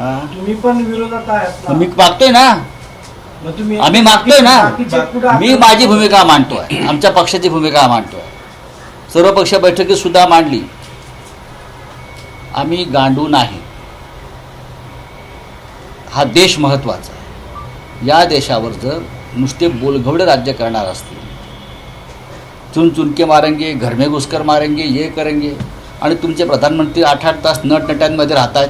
तुम्ही पण विरोधात आहात ना? मी मागतोय ना, मग तुम्ही आम्ही मागतोय ना. बाकीचे कुठं मी माझी भूमिका मांडतोय, आमच्या पक्षाची भूमिका मांडतोय, सर्वपक्षीय बैठकीत सुद्धा मांडली. आम्ही गांडू नाही. हा देश महत्त्वाचा आहे. या देशावर जर नुसते बोलघवडे राज्य करणार असतील, चुन चुनके मारेंगे, घर में घुसकर मारेंगे, ये करेंगे, आणि तुमचे प्रधानमंत्री 8-8 तास नटनट्यांमध्ये राहत आहेत,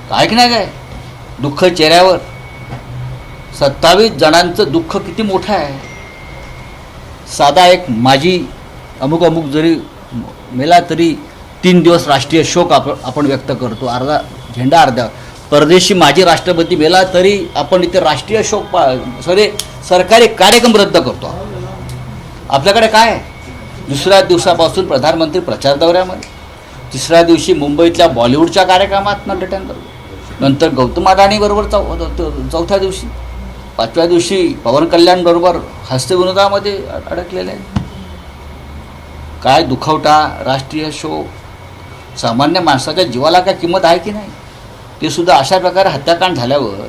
काय की नाही, काय दुःख चेहऱ्यावर. 27 जणांचं दुःख किती मोठं आहे. साधा एक माझी अमुक अमुक जरी मेला तरी 3 दिवस राष्ट्रीय शोक आपण व्यक्त करतो, अर्धा झेंडा अर्ध्या. परदेशी माजी राष्ट्रपती मेला तरी आपण इथे राष्ट्रीय शोक सरकारी कार्यक्रम रद्द करतो. आपल्याकडे काय आहे? दुसऱ्या दिवसापासून प्रधानमंत्री प्रचार दौऱ्यामध्ये, तिसऱ्या दिवशी मुंबईतल्या बॉलिवूडच्या कार्यक्रमात नटट्यांबरोबर, नंतर गौतम अडाणीबरोबर चौथ्या दिवशी, 5व्या दिवशी पवन कल्याणबरोबर हास्यविनोदामध्ये अडकलेले आहे. काय दुखवटा, राष्ट्रीय शोक. सामान्य माणसाच्या जीवाला काय किंमत आहे की नाही? ते सुद्धा अशा प्रकारे हत्याकांड झाल्यावर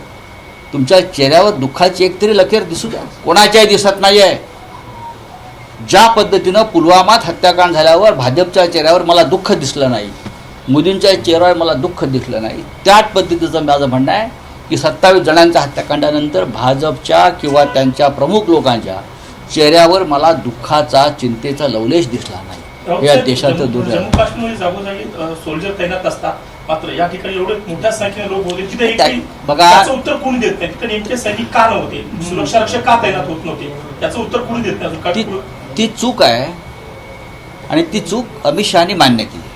तुमच्या चेहऱ्यावर दुःखाची एक तरी लकीर दिसू द्या. कोणाच्याही दिसत नाही आहे. ज्या पद्धतीनं पुलवामात हत्याकांड झाल्यावर भाजपच्या चेहऱ्यावर मला दुःख दिसलं नाही, मोदींच्या चेहऱ्यावर मला दुःख दिसलं नाही, त्याच पद्धतीचं माझं म्हणणं आहे की 27 जणांच्या हत्याकांडानंतर भाजपच्या किंवा त्यांच्या प्रमुख लोकांच्या चेहऱ्यावर मला दुःखाचा, चिंतेचा लवलेश दिसला नाही. या देशाचं दुर्दैव. जम्मू काश्मीर जागोजागी सोल्जर तैनात असतात, मात्र या ठिकाणी एवढे मोठ्या संख्येने लोक होते तिथे बघा, त्याचं उत्तर कोणी देत नाही. तिथे नेमके सैनिक का नव्हते, सुरक्षा रक्षक का तैनात होत नव्हते, याचं उत्तर कोणी देत नाही. ती चूक आहे आणि ती चूक अमित शहानी मान्य केली.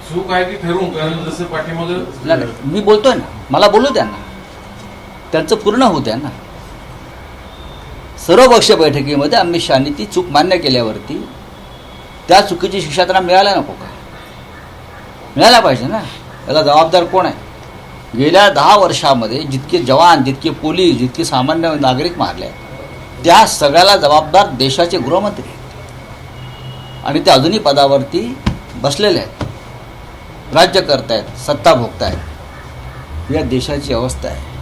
चूक आहे की ठरवून, कारण जसं पाठीमागं मी बोलतोय ना, मला बोलू द्या ना, त्यांचं पूर्ण होऊ द्या ना. सर्वपक्षीय बैठकीमध्ये अमित शहानी ती चूक मान्य केल्यावरती त्या चुकीची शिक्षा त्यांना मिळायला नको का? मिळायला पाहिजे ना. याला जबाबदार कोण आहे? गेल्या 10 वर्षामध्ये जितके जवान, जितके पोलीस, जितके सामान्य नागरिक मारले, त्या सगळ्याला जबाबदार देशाचे गृहमंत्री आहेत. आणि ते अजूनही पदावरती बसलेले आहेत, राज्य करतायत, सत्ता भोगतायत. या देशाची अवस्था आहे.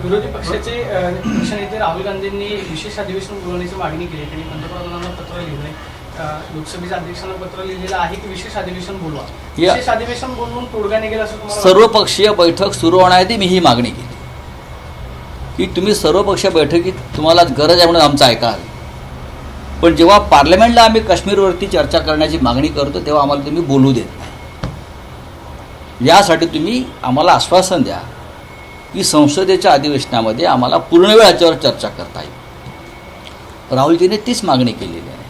विरोधी पक्षाचे पक्षनेते राहुल गांधींनी विशेष अधिवेशन बोलवण्याची मागणी केली. त्यांनी पंतप्रधानांना पत्र लिहिलं आहे, लोकसभेच्या अध्यक्षांना पत्र लिहिलेलं आहे की विशेष अधिवेशन बोलवा. विशेष अधिवेशन बोलवून तोडगा निघेल असं तुम्हाला? सर्वपक्षीय बैठक सुरू होण्याआधी मी ही मागणी केली की तुम्ही सर्वपक्षीय बैठकीत तुम्हाला गरज आहे म्हणून आमचं ऐकाल, पण जेव्हा पार्लमेंटला आम्ही काश्मीरवरती चर्चा करण्याची मागणी करतो तेव्हा आम्हाला तुम्ही बोलू देत नाही. यासाठी तुम्ही आम्हाला आश्वासन द्या की संसदेच्या अधिवेशनामध्ये आम्हाला पूर्ण वेळ याच्यावर चर्चा करता येईल. राहुलजीने तीच मागणी केलेली आहे.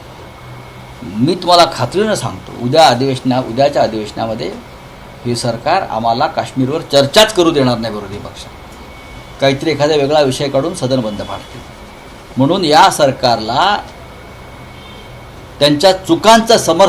मी तुम्हाला खात्रीनं सांगतो, उद्याच्या अधिवेशनामध्ये हे सरकार आम्हाला काश्मीरवर चर्चाच करू देणार नाही. विरोधी पक्ष काहीतरी एखादा वेगळा विषय काढून सदन बंद पाडतील. म्हणून या सरकारला त्यांच्या चुकांचं समर्थन